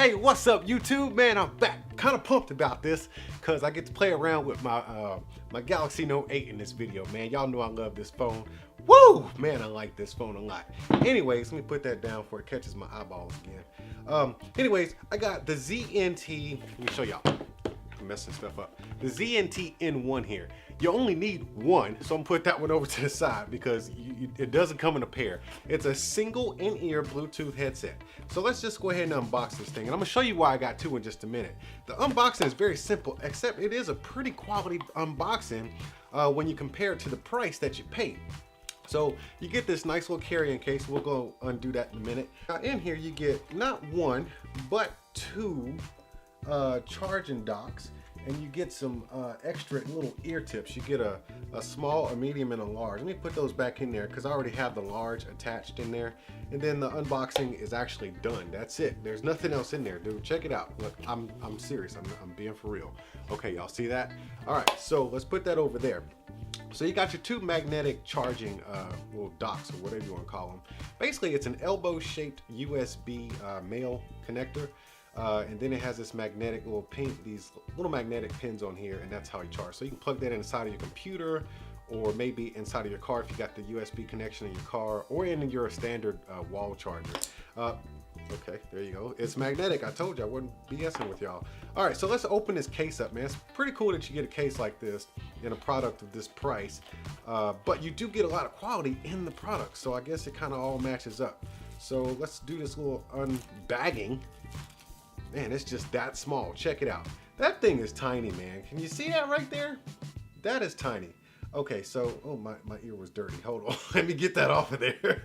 Hey, what's up, YouTube? Man, I'm back. Kind of pumped about this because I get to play around with my Galaxy Note 8 in this video, man. Y'all know I love this phone. Woo! Man, I like this phone a lot. Anyways, let me put that down before it catches my eyeballs again. Anyways, I got the ZNT. Let me show y'all. I'm messing stuff up. The ZNT N1 here. You only need one, so I'm gonna put that one over to the side because it doesn't come in a pair. It's a single in-ear Bluetooth headset. So let's just go ahead and unbox this thing. And I'm gonna show you why I got two in just a minute. The unboxing is very simple, except it is a pretty quality unboxing when you compare it to the price that you paid. So you get this nice little carrying case. We'll go undo that in a minute. Now in here you get not one, but two charging docks. And you get some extra little ear tips. You get a small, a medium, and a large. Let me put those back in there because I already have the large attached in there. And then the unboxing is actually done. That's it. There's nothing else in there, dude. Check it out. Look, I'm serious. I'm being for real. Okay, y'all see that? All right, so let's put that over there. So you got your two magnetic charging little docks, or whatever you want to call them. Basically, it's an elbow-shaped USB male connector. And then it has this magnetic little pin, these little magnetic pins on here, and that's how you charge. So you can plug that inside of your computer, or maybe inside of your car if you got the USB connection in your car, or in your standard wall charger. Okay, there you go. It's magnetic. I told you I wouldn't BSing with y'all. All right, so let's open this case up, man. It's pretty cool that you get a case like this in a product of this price, but you do get a lot of quality in the product. So I guess it kind of all matches up. So let's do this little unbagging. Man, it's just that small. Check it out. That thing is tiny, man. Can you see that right there? That is tiny. Okay, so, oh, my ear was dirty. Hold on. Let me get that off of there.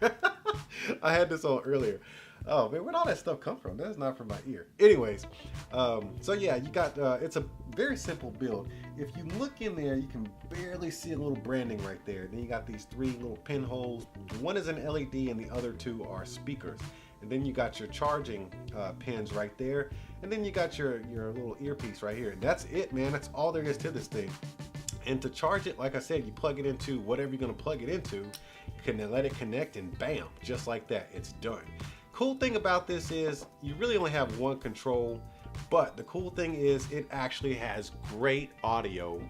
I had this on earlier. Oh, man, where'd all that stuff come from? That's not from my ear. Anyways, so yeah, you got, it's a very simple build. If you look in there, you can barely see a little branding right there. Then you got these three little pinholes. One is an LED and the other two are speakers. And then you got your charging pins right there. And then you got your little earpiece right here. And that's it, man. That's all there is to this thing. And to charge it, like I said, you plug it into whatever you're gonna plug it into, can let it connect, and bam, just like that, it's done. Cool thing about this is you really only have one control, but the cool thing is it actually has great audio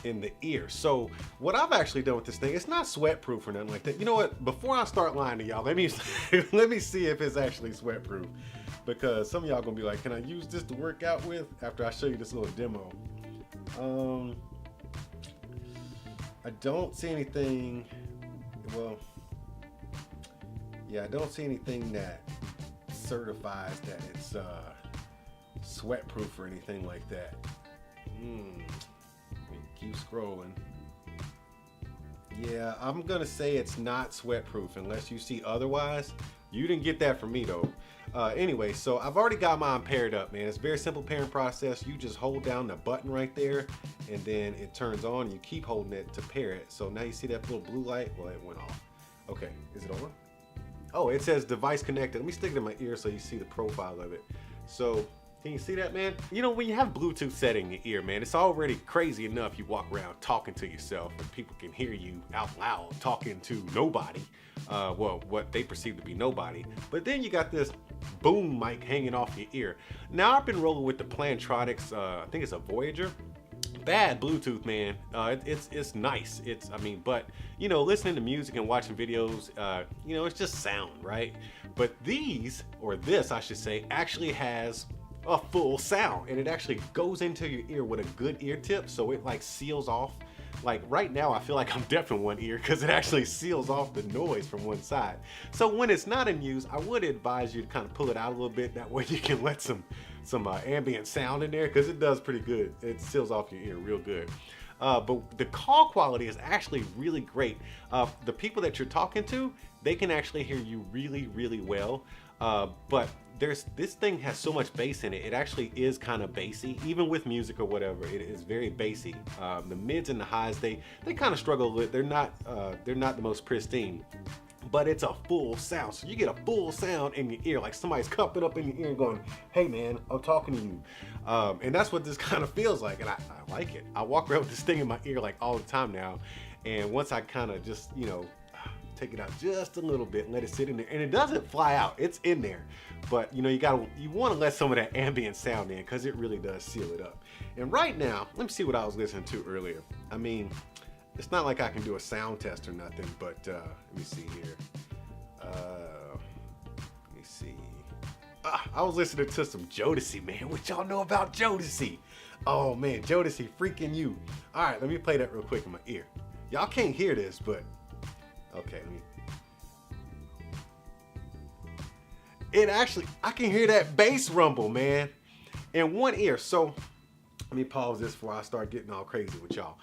in the ear. So what I've actually done with this thing, it's not sweat proof or nothing like that. You know what, before I start lying to y'all, let me let me see if it's actually sweat proof, because some of y'all gonna be like, can I use this to work out with after I show you this little demo? I don't see anything. Well, yeah, I don't see anything that certifies that it's sweat proof or anything like that. Keep scrolling. Yeah, I'm gonna say it's not sweat proof unless you see otherwise. You didn't get that from me though. Anyway, so I've already got mine paired up, man. It's a very simple pairing process. You just hold down the button right there and then it turns on. You keep holding it to pair it. So now you see that little blue light? Well, it went off. Okay, is it on? Oh, it says device connected. Let me stick it in my ear so you see the profile of it. So can you see that, man? You know, when you have Bluetooth set in your ear, man, it's already crazy enough you walk around talking to yourself and people can hear you out loud talking to nobody. Well, what they perceive to be nobody. But then you got this boom mic hanging off your ear. Now I've been rolling with the Plantronics, I think it's a Voyager. Bad Bluetooth, man. It's nice. But you know, listening to music and watching videos, you know, it's just sound, right? But these, or this I should say, actually has a full sound, and it actually goes into your ear with a good ear tip, so it like seals off. Like right now I feel like I'm deaf in one ear because it actually seals off the noise from one side. So when it's not in use, I would advise you to kind of pull it out a little bit. That way you can let some ambient sound in there, because it does pretty good. It seals off your ear real good. But the call quality is actually really great. The people that you're talking to, they can actually hear you really, really well. But this thing has so much bass in it. It actually is kind of bassy, even with music or whatever. It is very bassy. The mids and the highs, they kind of struggle with. They're not the most pristine. But it's a full sound, so you get a full sound in your ear, like somebody's cupping up in your ear and going, hey man, I'm talking to you. And that's what this kind of feels like, and I like it. I walk around with this thing in my ear like all the time now, and once I kind of just, you know, take it out just a little bit and let it sit in there. And it doesn't fly out, it's in there. But you know, you want to let some of that ambient sound in because it really does seal it up. And right now, let me see what I was listening to earlier. I mean, it's not like I can do a sound test or nothing, but let me see here. Let me see. I was listening to some Jodeci, man. What y'all know about Jodeci? Oh man, Jodeci, freaking you. All right, let me play that real quick in my ear. Y'all can't hear this, but okay. It actually, I can hear that bass rumble, man, in one ear. So let me pause this before I start getting all crazy with y'all.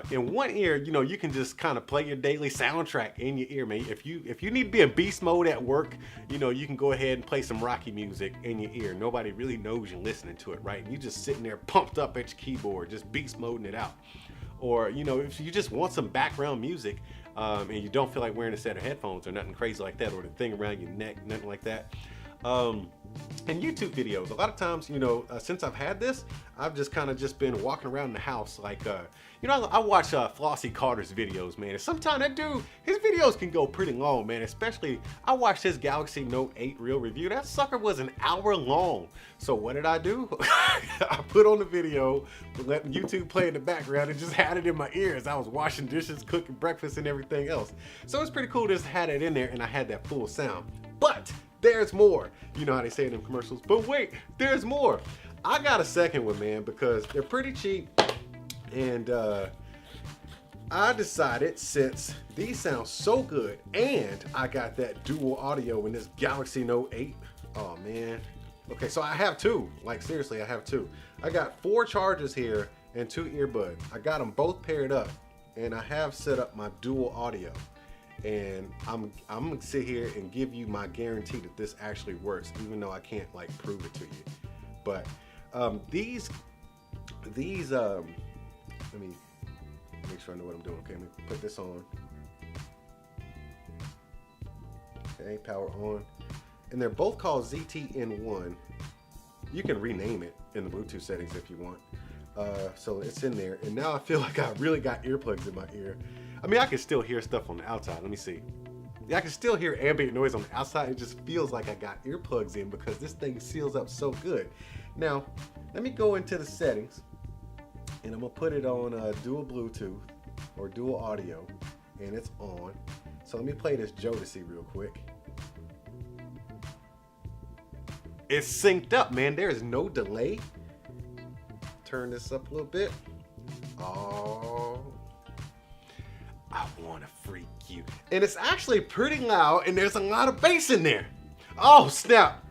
In one ear, you know, you can just kind of play your daily soundtrack in your ear, man. If you need to be in beast mode at work, you know, you can go ahead and play some Rocky music in your ear. Nobody really knows you're listening to it, right? And you just sitting there pumped up at your keyboard, just beast moding it out. Or, you know, if you just want some background music and you don't feel like wearing a set of headphones or nothing crazy like that, or the thing around your neck, nothing like that. And YouTube videos, a lot of times, you know, since I've had this, I've just kind of just been walking around the house like, you know, I watch Flossie Carter's videos, man, and sometimes that dude, his videos can go pretty long, man, especially, I watched his Galaxy Note 8 real review. That sucker was an hour long. So what did I do? I put on the video, let YouTube play in the background, and just had it in my ears. I was washing dishes, cooking breakfast, and everything else. So it's pretty cool just had it in there, and I had that full sound. But there's more. You know how they say it in commercials, but wait, there's more. I got a second one, man, because they're pretty cheap, and I decided, since these sound so good and I got that dual audio in this Galaxy Note 8, oh man. Okay, so I have two, like seriously, I have two. I got 4 chargers here and 2 earbuds. I got them both paired up, and I have set up my dual audio. And I'm gonna sit here and give you my guarantee that this actually works, even though I can't like prove it to you. But these let me make sure I know what I'm doing. Okay, let me put this on. Okay, power on. And they're both called ZTN1. You can rename it in the Bluetooth settings if you want. So it's in there, and now I feel like I really got earplugs in my ear. I mean, I can still hear stuff on the outside. Let me see. Yeah, I can still hear ambient noise on the outside. It just feels like I got earplugs in because this thing seals up so good. Now, let me go into the settings, and I'm gonna put it on dual Bluetooth or dual audio, and it's on. So let me play this Jodeci real quick. It's synced up, man. There is no delay. Turn this up a little bit. Oh, I want to freak you. And it's actually pretty loud, and there's a lot of bass in there. Oh, snap.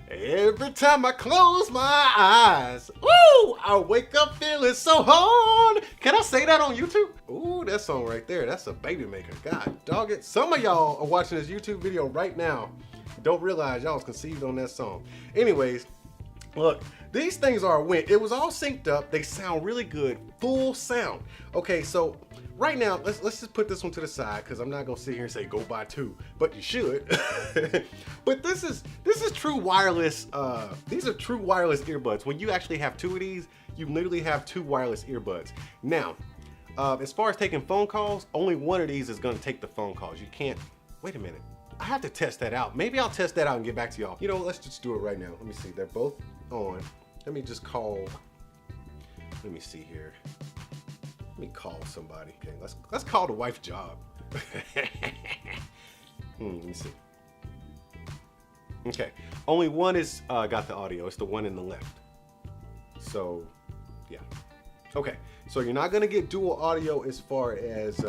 Every time I close my eyes, ooh, I wake up feeling so hard. Can I say that on YouTube? Ooh, that song right there, that's a baby maker. God dog it. Some of y'all are watching this YouTube video right now, don't realize y'all was conceived on that song. Anyways, look, these things are a win. It was all synced up. They sound really good, full sound. Okay, so right now, let's just put this one to the side because I'm not gonna sit here and say go buy 2, but you should. But this is true wireless. These are true wireless earbuds. When you actually have 2 of these, you literally have 2 wireless earbuds. Now, as far as taking phone calls, only one of these is gonna take the phone calls. You can't. Wait a minute. I have to test that out. Maybe I'll test that out and get back to y'all. You know, let's just do it right now. Let me see. They're both on. Let me just call. Let me see here. Let me call somebody. Okay, let's call the wife job. Let me see. Okay, only one is got the audio. It's the one in the left. So, yeah. Okay, so you're not gonna get dual audio as far as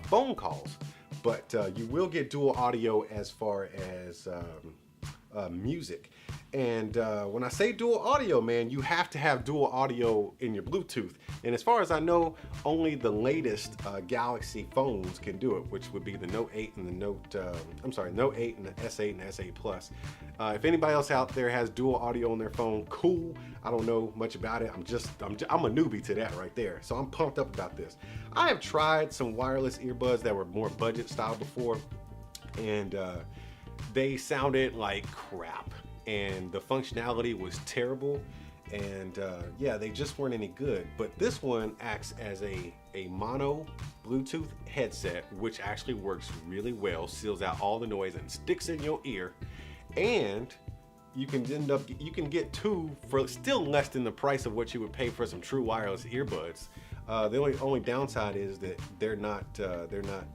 phone calls, but you will get dual audio as far as music. And when I say dual audio, man, you have to have dual audio in your Bluetooth. And as far as I know, only the latest Galaxy phones can do it, which would be the Note 8 and the Note 8 and the S8 and the S8 Plus. If anybody else out there has dual audio on their phone, cool. I don't know much about it. I'm a newbie to that right there. So I'm pumped up about this. I have tried some wireless earbuds that were more budget style before, and they sounded like crap. And the functionality was terrible, And yeah, they just weren't any good. But this one acts as a mono Bluetooth headset, which actually works really well, seals out all the noise and sticks in your ear. And you can get two for still less than the price of what you would pay for some true wireless earbuds. The only downside is that they're not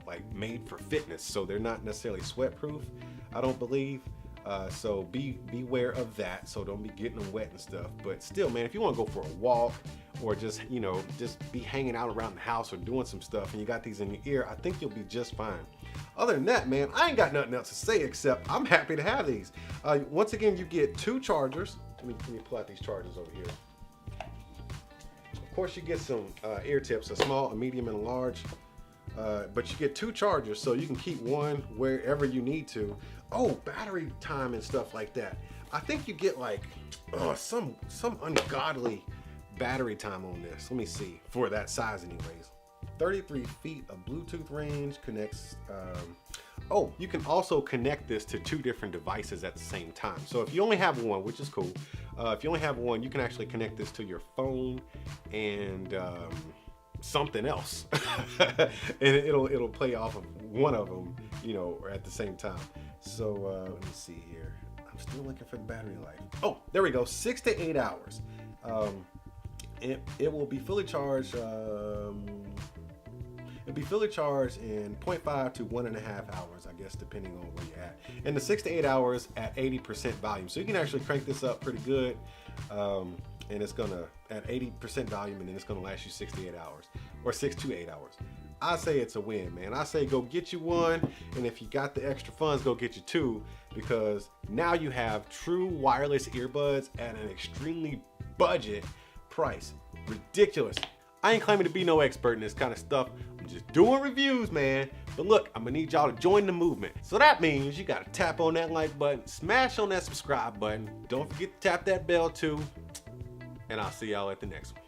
like made for fitness, so they're not necessarily sweat proof, I don't believe. So beware of that. So don't be getting them wet and stuff. But still, man, if you want to go for a walk or just just be hanging out around the house or doing some stuff, and you got these in your ear, I think you'll be just fine. Other than that, man, I ain't got nothing else to say except I'm happy to have these. Once again, you get two chargers. Let me pull out these chargers over here. Of course, you get some ear tips, a small, a medium, and a large. But you get two chargers, so you can keep one wherever you need to. Oh, battery time and stuff like that. I think you get like some ungodly battery time on this. Let me see, for that size anyways. 33 feet of Bluetooth range, connects. Oh, you can also connect this to two different devices at the same time. So if you only have one, which is cool, if you only have one, you can actually connect this to your phone and something else, and it'll play off of one of them, at the same time. So let me see here. I'm still looking for the battery life. Oh, there we go. 6 to 8 hours. It will be fully charged. It'll be fully charged in 0.5 to 1.5 hours, I guess, depending on where you're at. And the 6 to 8 hours at 80% volume. So you can actually crank this up pretty good. And it's gonna, at 80% volume, and then it's gonna last you 6 to 8 hours, or 6 to 8 hours. I say it's a win, man. I say go get you one, and if you got the extra funds, go get you two, because now you have true wireless earbuds at an extremely budget price. Ridiculous. I ain't claiming to be no expert in this kind of stuff. I'm just doing reviews, man. But look, I'm gonna need y'all to join the movement. So that means you gotta tap on that like button, smash on that subscribe button. Don't forget to tap that bell too. And I'll see y'all at the next one.